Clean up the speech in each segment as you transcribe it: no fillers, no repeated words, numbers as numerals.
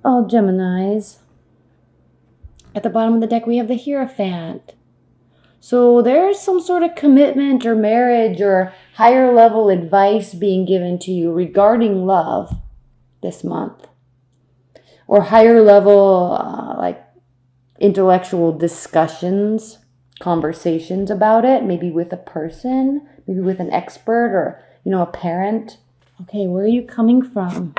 Oh, Geminis. At the bottom of the deck, we have the Hierophant. So there's some sort of commitment or marriage or higher level advice being given to you regarding love this month. Or higher level, like intellectual discussions, conversations about it, maybe with a person, maybe with an expert or, a parent. Okay, where are you coming from?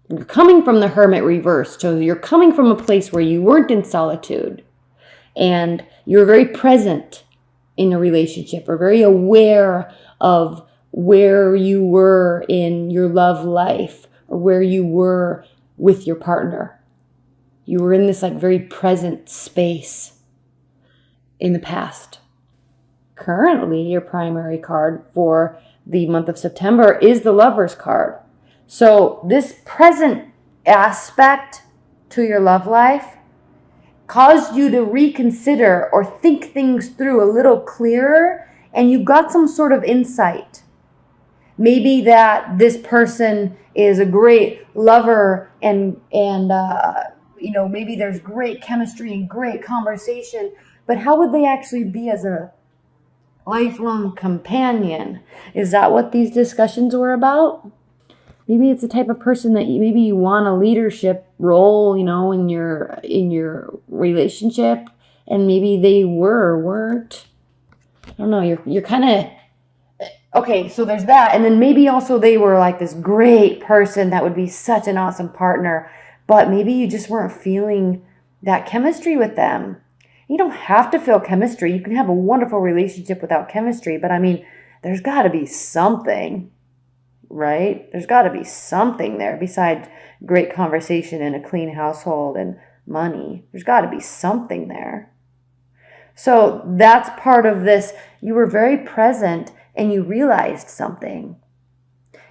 You're coming from the Hermit reversed. So you're coming from a place where you weren't in solitude and you're very present in a relationship or very aware of where you were in your love life or where you were with your partner. You were in this like very present space in the past. Currently, your primary card for the month of September is the Lover's card. So this present aspect to your love life caused you to reconsider or think things through a little clearer, and you got some sort of insight. Maybe that this person is a great lover and maybe there's great chemistry and great conversation, but how would they actually be as a lifelong companion? Is that what these discussions were about? Maybe it's the type of person that maybe you want a leadership role, in your relationship, and maybe they were or weren't. I don't know. You're kind of okay. So there's that, and then maybe also they were like this great person that would be such an awesome partner, but maybe you just weren't feeling that chemistry with them. You don't have to feel chemistry. You can have a wonderful relationship without chemistry, but I mean, there's got to be something. Right? There's got to be something there besides great conversation and a clean household and money. There's got to be something there. So that's part of this. You were very present and you realized something.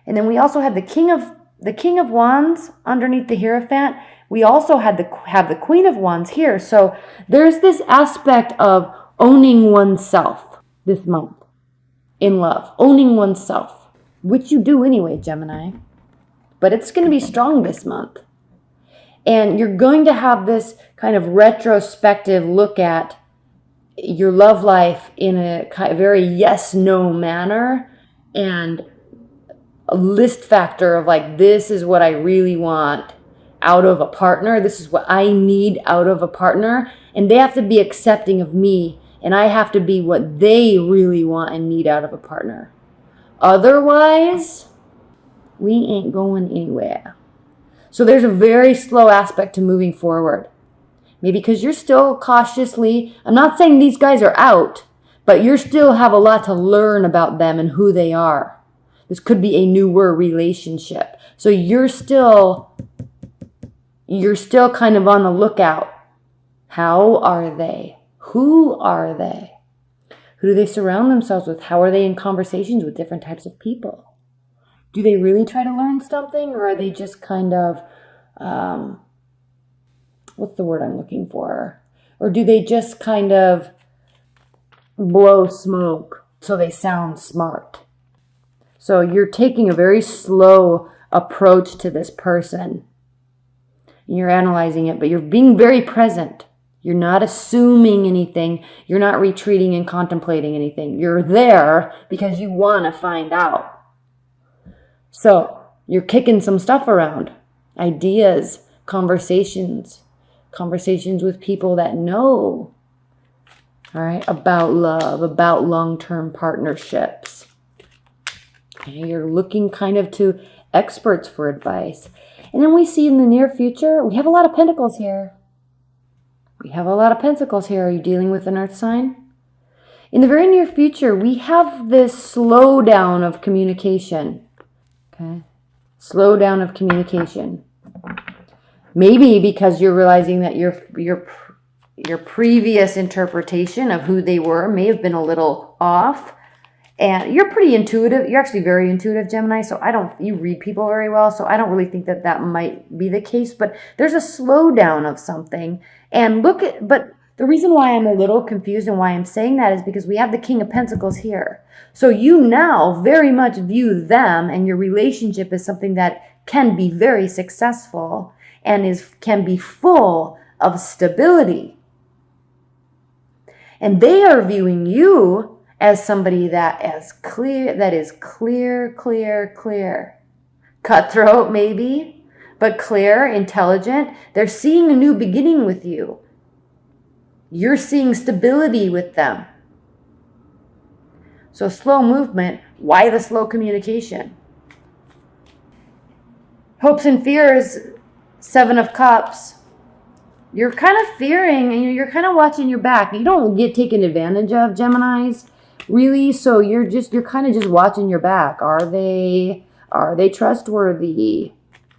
And then we also had the King of Wands underneath the Hierophant. We also have the Queen of Wands here. So there's this aspect of owning oneself this month in love, owning oneself. Which you do anyway, Gemini. But it's going to be strong this month. And you're going to have this kind of retrospective look at your love life in a very yes-no manner. And a list factor of like, this is what I really want out of a partner. This is what I need out of a partner. And they have to be accepting of me. And I have to be what they really want and need out of a partner. Otherwise, we ain't going anywhere. So there's a very slow aspect to moving forward. Maybe because you're still cautiously, I'm not saying these guys are out, but you still have a lot to learn about them and who they are. This could be a newer relationship. So you're still kind of on the lookout. How are they? Who are they? Who do they surround themselves with? How are they in conversations with different types of people? Do they really try to learn something, or are they just kind of, what's the word I'm looking for? Or do they just kind of blow smoke so they sound smart? So you're taking a very slow approach to this person. You're analyzing it, but you're being very present. You're not assuming anything. You're not retreating and contemplating anything. You're there because you want to find out. So you're kicking some stuff around. Ideas, conversations with people that know, all right, about love, about long-term partnerships. Okay, you're looking kind of to experts for advice. And then we see in the near future, we have a lot of pentacles here. Are you dealing with an earth sign? In the very near future, we have this slowdown of communication. Okay? Slowdown of communication. Maybe because you're realizing that your previous interpretation of who they were may have been a little off. And you're pretty intuitive. You're actually very intuitive, Gemini. So you read people very well. So I don't really think that might be the case. But there's a slowdown of something. But the reason why I'm a little confused and why I'm saying that is because we have the King of Pentacles here. So you now very much view them and your relationship as something that can be very successful and can be full of stability. And they are viewing you as somebody that is clear. Cutthroat maybe, but clear, intelligent. They're seeing a new beginning with you. You're seeing stability with them. So slow movement, why the slow communication? Hopes and fears, 7 of Cups. You're kind of fearing and you're kind of watching your back. You don't get taken advantage of, Geminis, really. So you're kind of just watching your back. Are they trustworthy?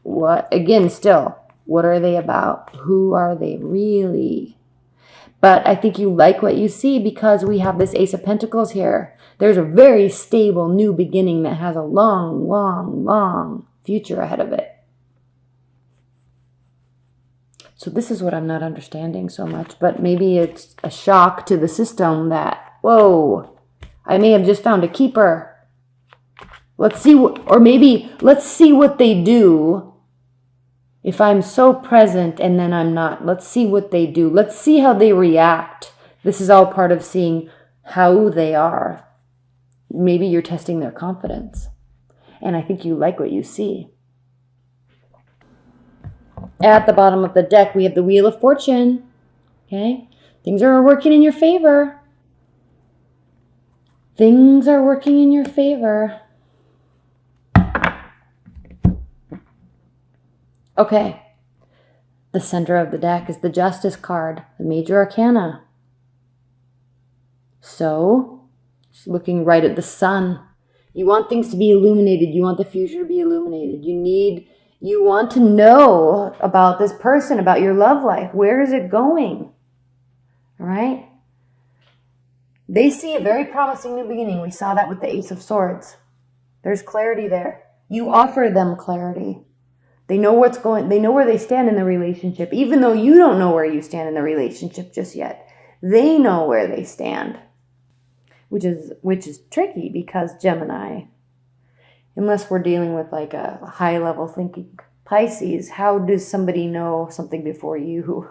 What, again, still, what are they about? Who are they really? But I think you like what you see because we have this Ace of Pentacles here. There's a very stable new beginning that has a long future ahead of it. So this is what I'm not understanding so much, but maybe it's a shock to the system that, whoa, I may have just found a keeper. Let's see what they do if I'm so present and then I'm not. Let's see what they do. Let's see how they react. This is all part of seeing how they are. Maybe you're testing their confidence. And I think you like what you see. At the bottom of the deck, we have the Wheel of Fortune. Okay? Things are working in your favor. Things are working in your favor. Okay. The center of the deck is the Justice card, the Major Arcana. So, looking right at the sun. You want things to be illuminated. You want the future to be illuminated. You want to know about this person, about your love life. Where is it going? All right? They see a very promising new beginning. We saw that with the Ace of Swords. There's clarity there. You offer them clarity. They know they know where they stand in the relationship, even though you don't know where you stand in the relationship just yet. They know where they stand, which is tricky because Gemini, unless we're dealing with like a high level thinking Pisces, how does somebody know something before you?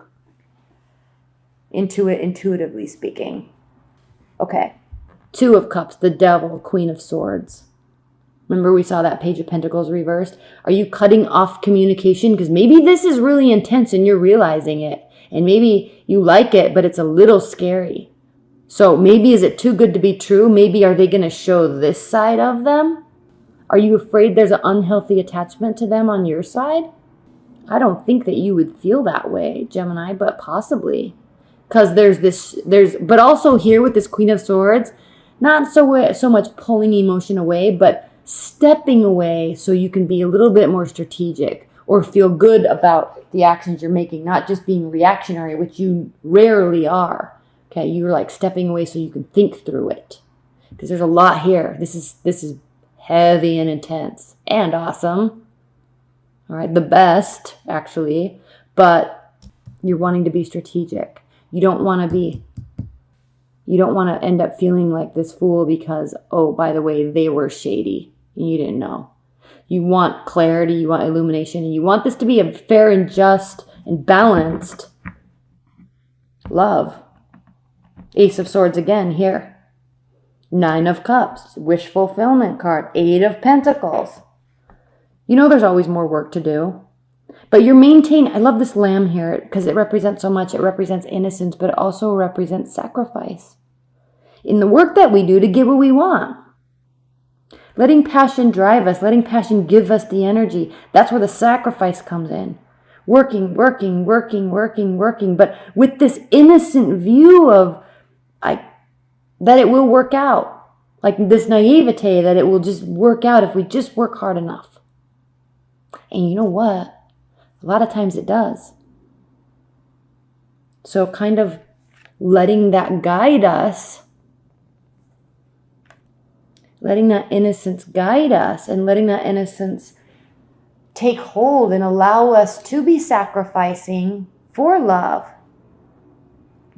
Intuitively speaking. Okay. 2 of Cups, the Devil, Queen of Swords. Remember we saw that Page of Pentacles reversed? Are you cutting off communication? Because maybe this is really intense and you're realizing it. And maybe you like it, but it's a little scary. So maybe is it too good to be true? Maybe are they going to show this side of them? Are you afraid there's an unhealthy attachment to them on your side? I don't think that you would feel that way, Gemini, but possibly. Because but also here with this Queen of Swords, not so much pulling emotion away, but stepping away so you can be a little bit more strategic or feel good about the actions you're making, not just being reactionary, which you rarely are. Okay, you're like stepping away so you can think through it. Because there's a lot here. This is heavy and intense and awesome. All right, the best actually, but you're wanting to be strategic. You don't want to end up feeling like this fool because, oh, by the way, they were shady and you didn't know. You want clarity, you want illumination, and you want this to be a fair and just and balanced love. Ace of Swords again here. 9 of Cups, wish fulfillment card. 8 of Pentacles. You know there's always more work to do. But you're maintaining, I love this lamb here because it represents so much. It represents innocence, but it also represents sacrifice. In the work that we do to get what we want. Letting passion drive us, letting passion give us the energy. That's where the sacrifice comes in. Working, but with this innocent view of that it will work out. Like this naivete that it will just work out if we just work hard enough. And you know what? A lot of times it does. So kind of letting that guide us, letting that innocence guide us and letting that innocence take hold and allow us to be sacrificing for love.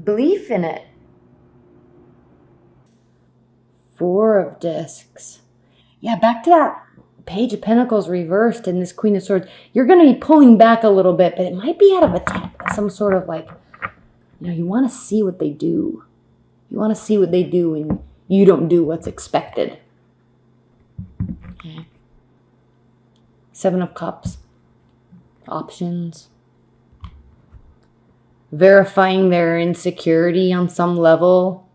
Belief in it. 4 of Discs. Yeah, back to that Page of Pentacles reversed and this Queen of Swords, you're going to be pulling back a little bit, but it might be out of some sort of like, you want to see what they do. You want to see what they do and you don't do what's expected. Okay. Seven of Cups. Options. Verifying their insecurity on some level.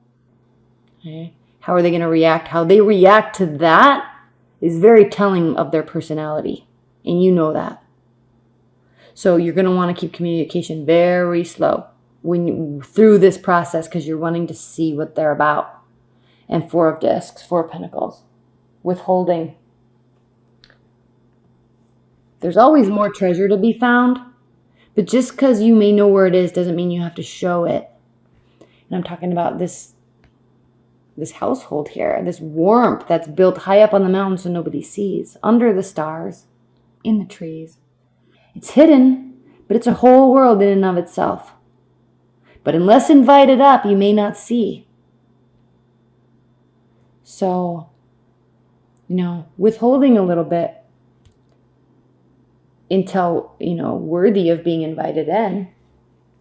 Okay. How are they going to react? How they react to that is very telling of their personality. And you know that. So you're going to want to keep communication very slow through this process because you're wanting to see what they're about. And Four of Discs, Four of Pentacles. Withholding. There's always more treasure to be found. But just because you may know where it is doesn't mean you have to show it. And I'm talking about this household here, this warmth that's built high up on the mountain so nobody sees, under the stars, in the trees. It's hidden, but it's a whole world in and of itself. But unless invited up, you may not see. So, withholding a little bit until, worthy of being invited in.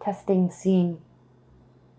Testing, seeing